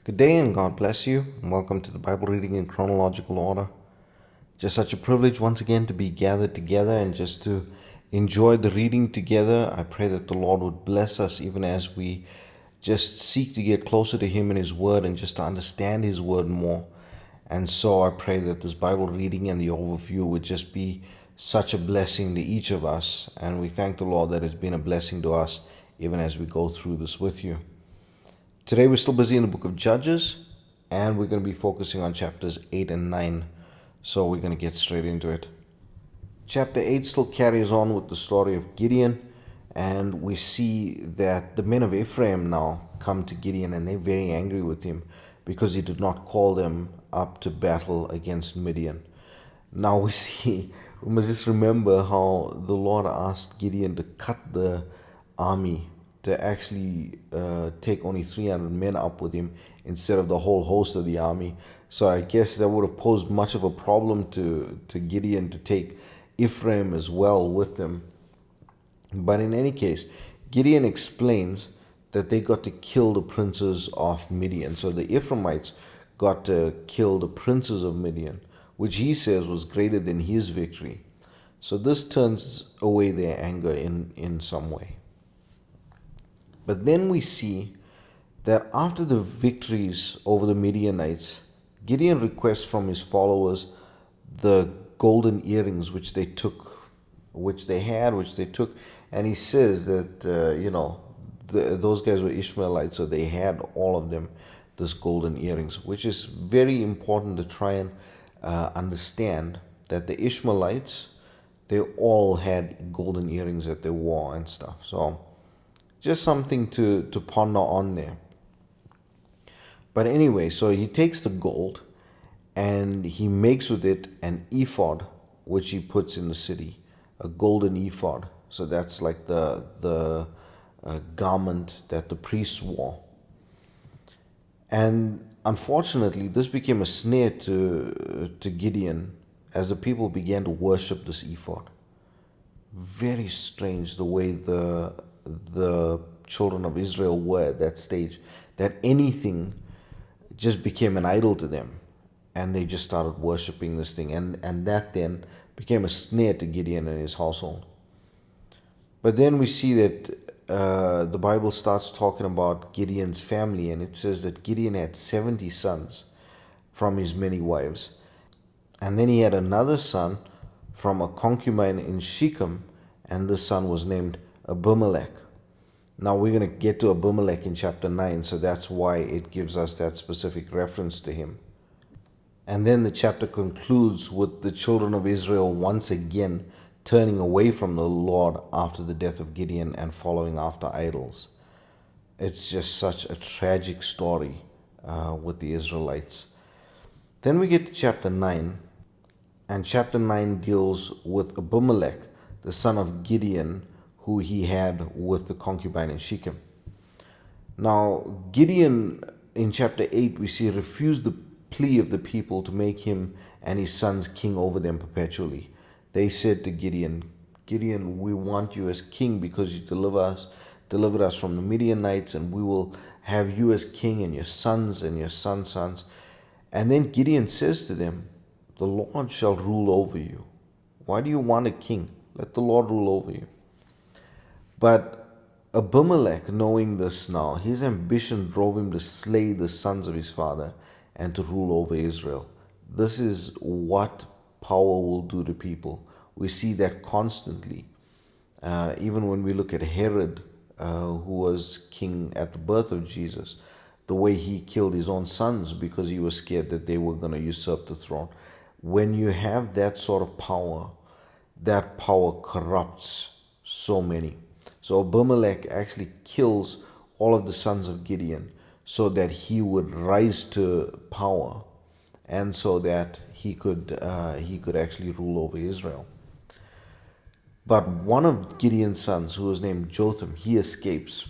Good day and God bless you. Welcome to the Bible reading in chronological order. Just such a privilege once again to be gathered together and just to enjoy the reading together. I pray that the Lord would bless us even as we just seek to get closer to Him in His Word and just to understand His Word more. And so I pray that this Bible reading and the overview would just be such a blessing to each of us. And we thank the Lord that it's been a blessing to us even as we go through this with you. Today we're still busy in the book of Judges, and we're going to be focusing on chapters 8 and 9. So we're going to get straight into it. Chapter 8 still carries on with the story of Gideon, and we see that the men of Ephraim now come to Gideon, and they're very angry with him because he did not call them up to battle against Midian. Now we must just remember how the Lord asked Gideon to cut the army, to actually take only 300 men up with him instead of the whole host of the army. So I guess that would have posed much of a problem to Gideon to take Ephraim as well with them. But in any case, Gideon explains that they got to kill the princes of Midian. So the Ephraimites got to kill the princes of Midian, which he says was greater than his victory. So this turns away their anger in some way. But then we see that after the victories over the Midianites, Gideon requests from his followers the golden earrings which they took, and he says that those guys were Ishmaelites, so they had all of them this golden earrings, which is very important to try and understand that the Ishmaelites, they all had golden earrings that they wore and stuff. So just something to ponder on there. But anyway, so he takes the gold and he makes with it an ephod, which he puts in the city, a golden ephod. So that's like the garment that the priests wore. And unfortunately, this became a snare to Gideon as the people began to worship this ephod. Very strange the way the children of Israel were at that stage, that anything just became an idol to them, and they just started worshiping this thing, and that then became a snare to Gideon and his household. But then we see that the Bible starts talking about Gideon's family, and it says that Gideon had 70 sons from his many wives, and then he had another son from a concubine in Shechem, and this son was named Abimelech. Now we're going to get to Abimelech in chapter 9, so that's why it gives us that specific reference to him. And then the chapter concludes with the children of Israel once again turning away from the Lord after the death of Gideon and following after idols. It's just such a tragic story with the Israelites. Then we get to chapter 9, and chapter 9 deals with Abimelech, the son of Gideon, who he had with the concubine in Shechem. Now, Gideon, in chapter 8, we see refused the plea of the people to make him and his sons king over them perpetually. They said to Gideon, we want you as king because you delivered us from the Midianites, and we will have you as king and your sons and your sons' sons. And then Gideon says to them, the Lord shall rule over you. Why do you want a king? Let the Lord rule over you. But Abimelech, knowing this now, his ambition drove him to slay the sons of his father and to rule over Israel. This is what power will do to people. We see that constantly. Even when we look at Herod, who was king at the birth of Jesus, the way he killed his own sons because he was scared that they were going to usurp the throne. When you have that sort of power, that power corrupts so many. So Abimelech actually kills all of the sons of Gideon so that he would rise to power and so that he could actually rule over Israel. But one of Gideon's sons, who was named Jotham, he escapes.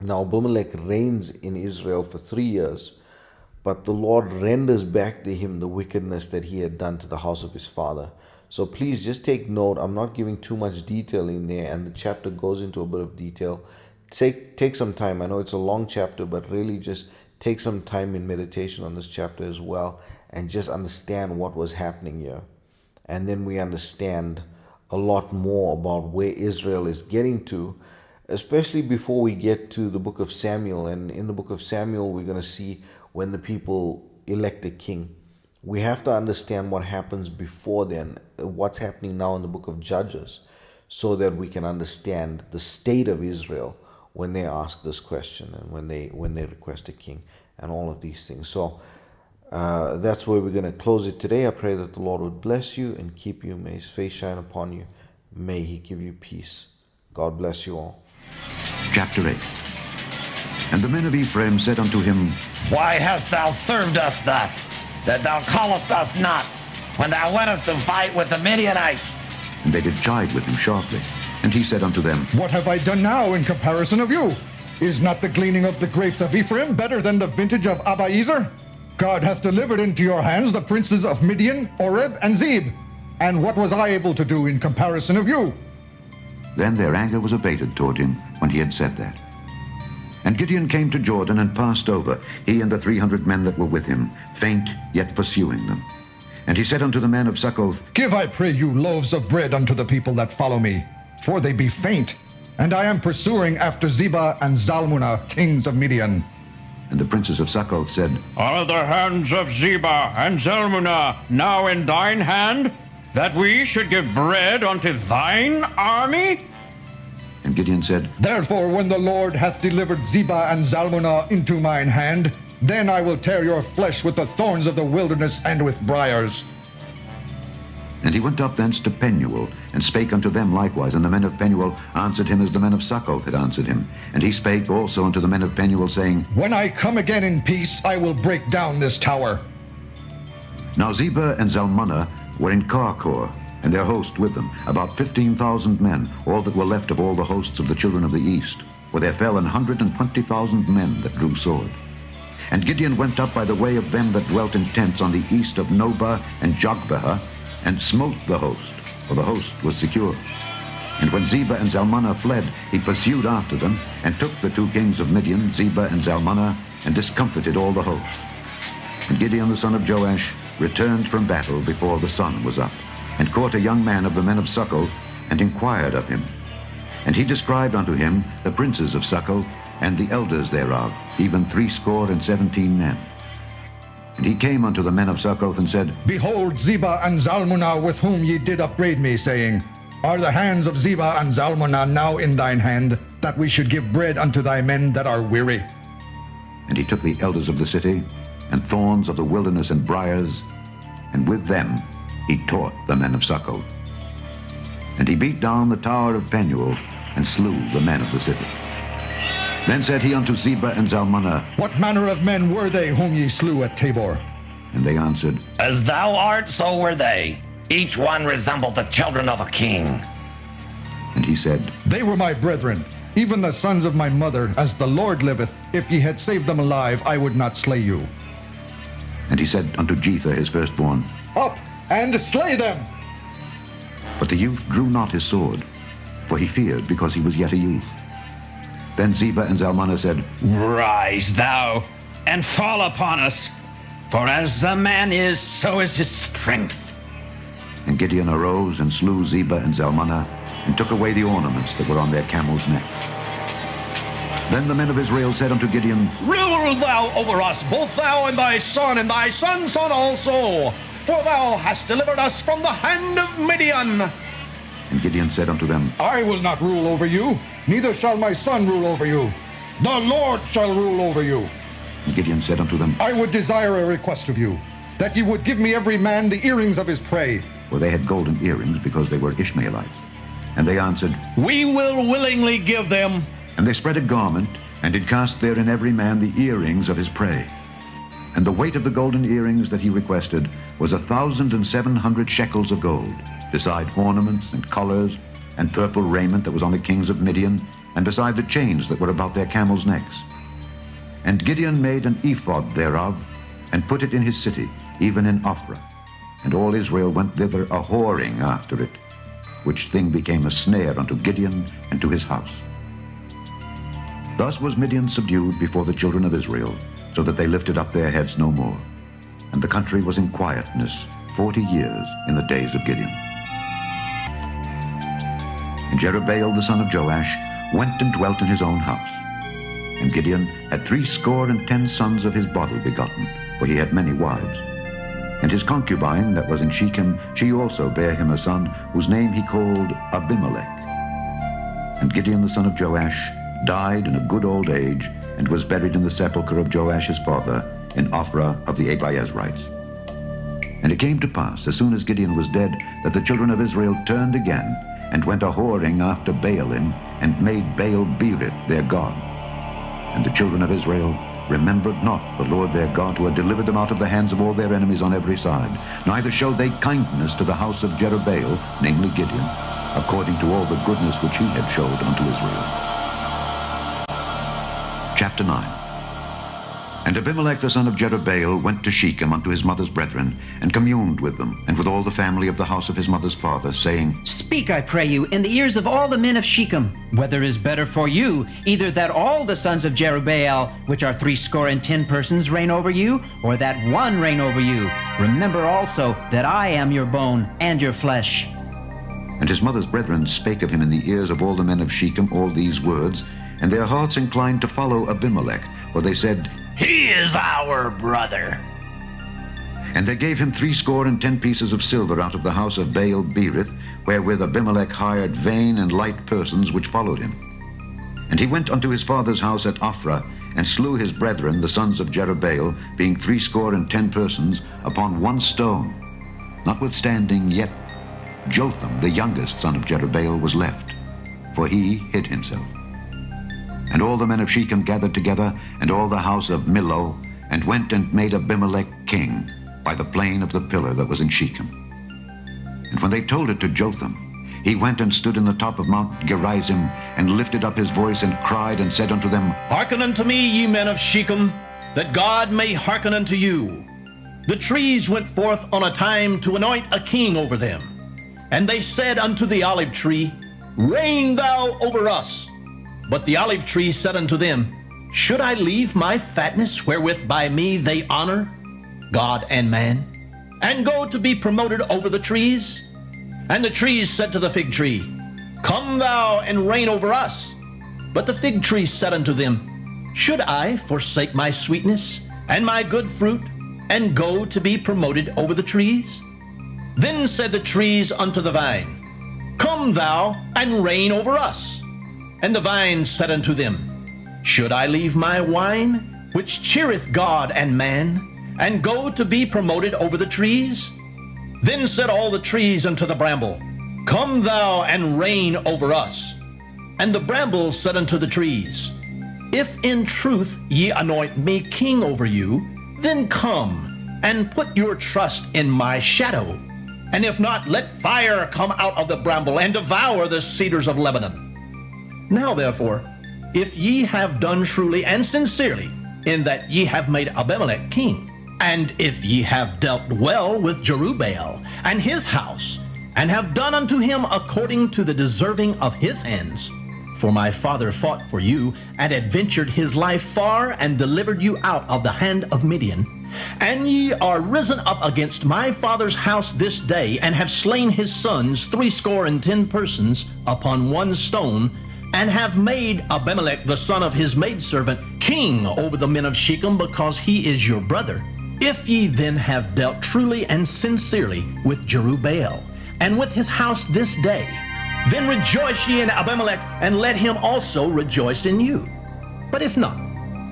Now Abimelech reigns in Israel for 3 years, but the Lord renders back to him the wickedness that he had done to the house of his father. So please just take note. I'm not giving too much detail in there, and the chapter goes into a bit of detail. Take some time. I know it's a long chapter, but really just take some time in meditation on this chapter as well and just understand what was happening here. And then we understand a lot more about where Israel is getting to, especially before we get to the book of Samuel. And in the book of Samuel, we're going to see when the people elect a king. We have to understand what happens before then, what's happening now in the book of Judges, so that we can understand the state of Israel when they ask this question and when they request a king and all of these things. So that's where we're going to close it today. I pray that the Lord would bless you and keep you. May his face shine upon you. May he give you peace. God bless you all. Chapter 8. And the men of Ephraim said unto him, Why hast thou served us thus, that thou callest us not, when thou wentest to fight with the Midianites? And they did chide with him sharply. And he said unto them, What have I done now in comparison of you? Is not the gleaning of the grapes of Ephraim better than the vintage of Abiezer? God hath delivered into your hands the princes of Midian, Oreb, and Zeb. And what was I able to do in comparison of you? Then their anger was abated toward him when he had said that. And Gideon came to Jordan and passed over, he and the 300 men that were with him, faint, yet pursuing them. And he said unto the men of Succoth, Give, I pray you, loaves of bread unto the people that follow me, for they be faint, and I am pursuing after Zebah and Zalmunna, kings of Midian. And the princes of Succoth said, Are the hands of Zebah and Zalmunna now in thine hand, that we should give bread unto thine army? And Gideon said, Therefore, when the Lord hath delivered Zebah and Zalmunna into mine hand, then I will tear your flesh with the thorns of the wilderness and with briars. And he went up thence to Penuel, and spake unto them likewise. And the men of Penuel answered him as the men of Succoth had answered him. And he spake also unto the men of Penuel, saying, When I come again in peace, I will break down this tower. Now Zebah and Zalmunna were in Karkor, and their host with them, about 15,000 men, all that were left of all the hosts of the children of the east. For there fell 120,000 men that drew sword. And Gideon went up by the way of them that dwelt in tents on the east of Nobah and Jogbehah, and smote the host, for the host was secure. And when Zebah and Zalmunna fled, he pursued after them, and took the 2 kings of Midian, Zebah and Zalmunna, and discomfited all the host. And Gideon the son of Joash returned from battle before the sun was up, and caught a young man of the men of Succoth, and inquired of him. And he described unto him the princes of Succoth, and the elders thereof, even 70 men. And he came unto the men of Succoth, and said, Behold Zebah and Zalmunna, with whom ye did upbraid me, saying, Are the hands of Zebah and Zalmunna now in thine hand, that we should give bread unto thy men that are weary? And he took the elders of the city, and thorns of the wilderness and briars, and with them he taught the men of Succoth. And he beat down the tower of Penuel, and slew the men of the city. Then said he unto Zebah and Zalmunna, What manner of men were they whom ye slew at Tabor? And they answered, As thou art, so were they. Each one resembled the children of a king. And he said, They were my brethren, even the sons of my mother, as the Lord liveth. If ye had saved them alive, I would not slay you. And he said unto Jether his firstborn, Up, and slay them! But the youth drew not his sword, for he feared, because he was yet a youth. Then Zebah and Zalmunna said, Rise thou, and fall upon us, for as the man is, so is his strength. And Gideon arose and slew Zebah and Zalmunna, and took away the ornaments that were on their camels' necks. Then the men of Israel said unto Gideon, Rule thou over us, both thou and thy son's son also, for thou hast delivered us from the hand of Midian. And Gideon said unto them, I will not rule over you, neither shall my son rule over you. The Lord shall rule over you. And Gideon said unto them, I would desire a request of you, that ye would give me every man the earrings of his prey. For they had golden earrings, because they were Ishmaelites. And they answered, We will willingly give them. And they spread a garment, and did cast therein every man the earrings of his prey. And the weight of the golden earrings that he requested was 1,700 shekels of gold, beside ornaments and collars and purple raiment that was on the kings of Midian, and beside the chains that were about their camels' necks. And Gideon made an ephod thereof, and put it in his city, even in Ophrah. And all Israel went thither a-whoring after it, which thing became a snare unto Gideon and to his house. Thus was Midian subdued before the children of Israel, so that they lifted up their heads no more. And the country was in quietness 40 years in the days of Gideon. And Jerubbaal the son of Joash went and dwelt in his own house. And Gideon had 70 sons of his body begotten, for he had many wives. And his concubine that was in Shechem, she also bare him a son, whose name he called Abimelech. And Gideon the son of Joash died in a good old age, and was buried in the sepulchre of Joash his father, in Ophrah of the Abiezrites. And it came to pass, as soon as Gideon was dead, that the children of Israel turned again, and went a-whoring after Baalim, and made Baal-berith their god. And the children of Israel remembered not the Lord their God, who had delivered them out of the hands of all their enemies on every side. Neither showed they kindness to the house of Jerubbaal, namely Gideon, according to all the goodness which he had showed unto Israel. Chapter 9. And Abimelech the son of Jerubbaal went to Shechem unto his mother's brethren, and communed with them, and with all the family of the house of his mother's father, saying, Speak, I pray you, in the ears of all the men of Shechem, whether is better for you, either that all the sons of Jerubbaal, which are 70 persons, reign over you, or that one reign over you. Remember also that I am your bone and your flesh. And his mother's brethren spake of him in the ears of all the men of Shechem all these words, and their hearts inclined to follow Abimelech, for they said, He is our brother. And they gave him 70 pieces of silver out of the house of Baal-berith, wherewith Abimelech hired vain and light persons which followed him. And he went unto his father's house at Ophrah, and slew his brethren, the sons of Jerubbaal, being 70 persons, upon one stone. Notwithstanding, yet Jotham, the youngest son of Jerubbaal, was left, for he hid himself. And all the men of Shechem gathered together, and all the house of Millo, and went and made Abimelech king, by the plain of the pillar that was in Shechem. And when they told it to Jotham, he went and stood in the top of Mount Gerizim, and lifted up his voice, and cried, and said unto them, Hearken unto me, ye men of Shechem, that God may hearken unto you. The trees went forth on a time to anoint a king over them. And they said unto the olive tree, Reign thou over us. But the olive tree said unto them, Should I leave my fatness, wherewith by me they honor God and man, and go to be promoted over the trees? And the trees said to the fig tree, Come thou and reign over us. But the fig tree said unto them, Should I forsake my sweetness and my good fruit, and go to be promoted over the trees? Then said the trees unto the vine, Come thou and reign over us. And the vine said unto them, Should I leave my wine, which cheereth God and man, and go to be promoted over the trees? Then said all the trees unto the bramble, Come thou and reign over us. And the bramble said unto the trees, If in truth ye anoint me king over you, then come and put your trust in my shadow. And if not, let fire come out of the bramble and devour the cedars of Lebanon. Now therefore, if ye have done truly and sincerely, in that ye have made Abimelech king, and if ye have dealt well with Jerubbaal and his house, and have done unto him according to the deserving of his hands, for my father fought for you, and adventured his life far, and delivered you out of the hand of Midian, and ye are risen up against my father's house this day, and have slain his sons 70 persons upon one stone, and have made Abimelech the son of his maidservant king over the men of Shechem, because he is your brother. If ye then have dealt truly and sincerely with Jerubbaal, and with his house this day, then rejoice ye in Abimelech, and let him also rejoice in you. But if not,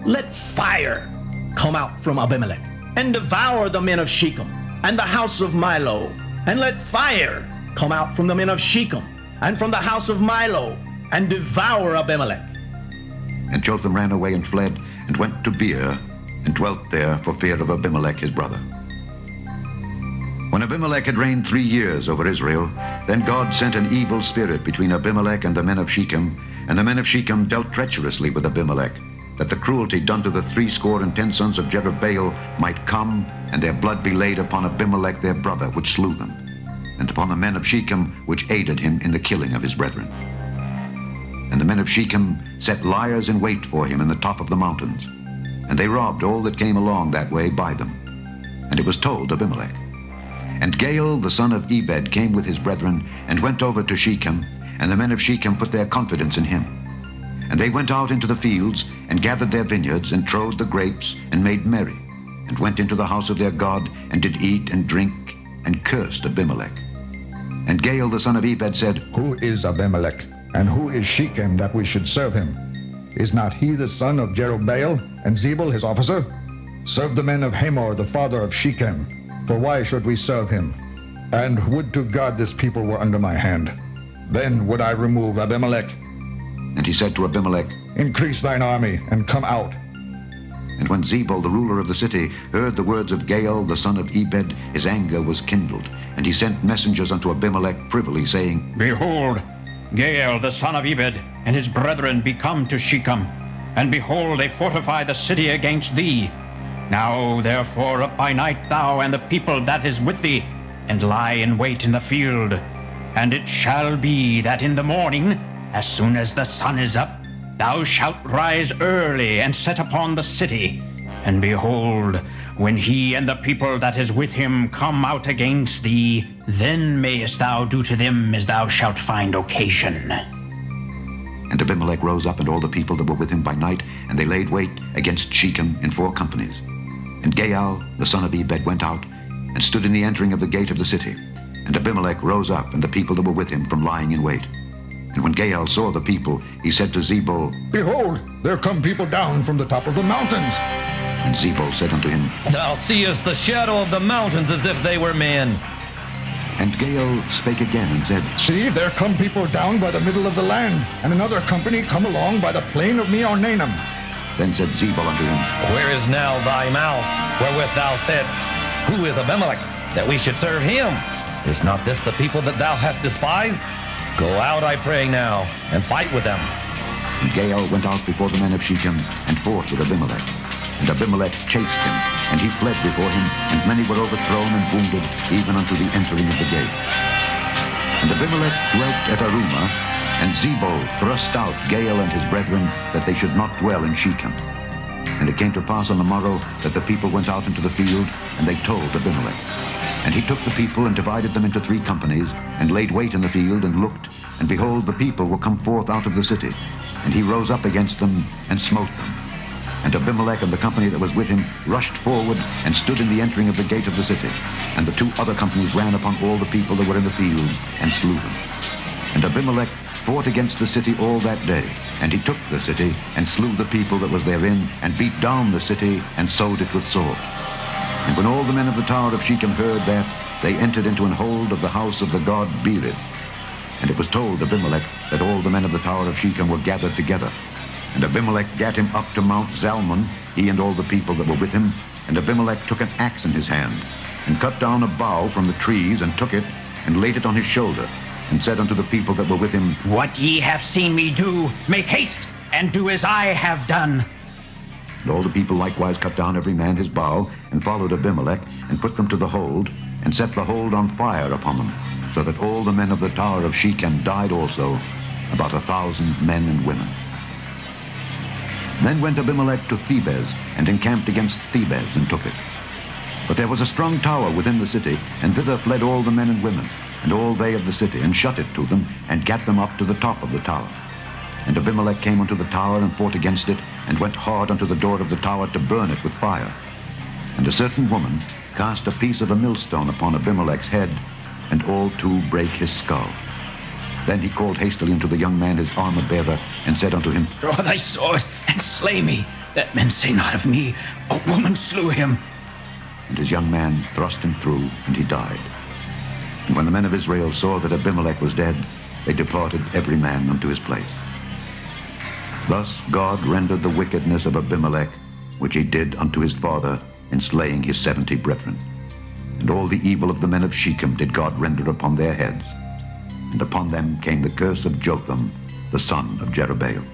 let fire come out from Abimelech, and devour the men of Shechem, and the house of Milo. And let fire come out from the men of Shechem, and from the house of Milo, and devour Abimelech. And Jotham ran away and fled, and went to Beer, and dwelt there for fear of Abimelech his brother. When Abimelech had reigned 3 years over Israel, then God sent an evil spirit between Abimelech and the men of Shechem, and the men of Shechem dealt treacherously with Abimelech, that the cruelty done to the 70 sons of Jerubbaal might come, and their blood be laid upon Abimelech their brother, which slew them, and upon the men of Shechem, which aided him in the killing of his brethren. And the men of Shechem set liers in wait for him in the top of the mountains. And they robbed all that came along that way by them. And it was told Abimelech. And Gaal the son of Ebed came with his brethren, and went over to Shechem, and the men of Shechem put their confidence in him. And they went out into the fields, and gathered their vineyards, and trode the grapes, and made merry, and went into the house of their God, and did eat and drink, and cursed Abimelech. And Gaal the son of Ebed said, Who is Abimelech, and who is Shechem that we should serve him? Is not he the son of Jerubbaal, and Zebul his officer? Serve the men of Hamor the father of Shechem, for why should we serve him? And would to God this people were under my hand. Then would I remove Abimelech. And he said to Abimelech, Increase thine army, and come out. And when Zebul the ruler of the city heard the words of Gaal the son of Ebed, his anger was kindled, and he sent messengers unto Abimelech privily, saying, Behold, Gaal the son of Ebed and his brethren be come to Shechem, and behold, they fortify the city against thee. Now therefore up by night thou and the people that is with thee, and lie in wait in the field. And it shall be that in the morning, as soon as the sun is up, thou shalt rise early and set upon the city. And behold, when he and the people that is with him come out against thee, then mayest thou do to them as thou shalt find occasion. And Abimelech rose up, and all the people that were with him by night, and they laid wait against Shechem in 4 companies. And Gaal the son of Ebed went out, and stood in the entering of the gate of the city. And Abimelech rose up, and the people that were with him, from lying in wait. And when Gaal saw the people, he said to Zebul, Behold, there come people down from the top of the mountains. And Zebul said unto him, Thou seest the shadow of the mountains as if they were men. And Gaal spake again and said, See, there come people down by the middle of the land, and another company come along by the plain of Meonanim. Then said Zebul unto him, Where is now thy mouth, wherewith thou saidst, Who is Abimelech, that we should serve him? Is not this the people that thou hast despised? Go out, I pray now, and fight with them. And Gaal went out before the men of Shechem, and fought with Abimelech. And Abimelech chased him, and he fled before him, and many were overthrown and wounded, even unto the entering of the gate. And Abimelech dwelt at Arumah, and Zebul thrust out Gaal and his brethren, that they should not dwell in Shechem. And it came to pass on the morrow that the people went out into the field, and they told Abimelech. And he took the people and divided them into 3 companies, and laid wait in the field, and looked, and behold, the people were come forth out of the city. And he rose up against them, and smote them. And Abimelech and the company that was with him rushed forward, and stood in the entering of the gate of the city. And the 2 other companies ran upon all the people that were in the field, and slew them. And Abimelech fought against the city all that day. And he took the city, and slew the people that was therein, and beat down the city, and sowed it with swords. And when all the men of the tower of Shechem heard that, they entered into an hold of the house of the god Berith. And it was told Abimelech that all the men of the tower of Shechem were gathered together. And Abimelech gat him up to Mount Zalmon, he and all the people that were with him. And Abimelech took an axe in his hand, and cut down a bough from the trees, and took it, and laid it on his shoulder, and said unto the people that were with him, What ye have seen me do, make haste, and do as I have done. And all the people likewise cut down every man his bough, and followed Abimelech, and put them to the hold, and set the hold on fire upon them, so that all the men of the tower of Shechem died also, about 1,000 men and women. Then went Abimelech to Thebez, and encamped against Thebez, and took it. But there was a strong tower within the city, and thither fled all the men and women, and all they of the city, and shut it to them, and gat them up to the top of the tower. And Abimelech came unto the tower, and fought against it, and went hard unto the door of the tower to burn it with fire. And a certain woman cast a piece of a millstone upon Abimelech's head, and all 2 brake his skull. Then he called hastily unto the young man his armor-bearer, and said unto him, Draw thy sword, and slay me, that men say not of me, A woman slew him. And his young man thrust him through, and he died. And when the men of Israel saw that Abimelech was dead, they departed every man unto his place. Thus God rendered the wickedness of Abimelech, which he did unto his father, in slaying his 70 brethren. And all the evil of the men of Shechem did God render upon their heads. And upon them came the curse of Jotham, the son of Jerubbaal.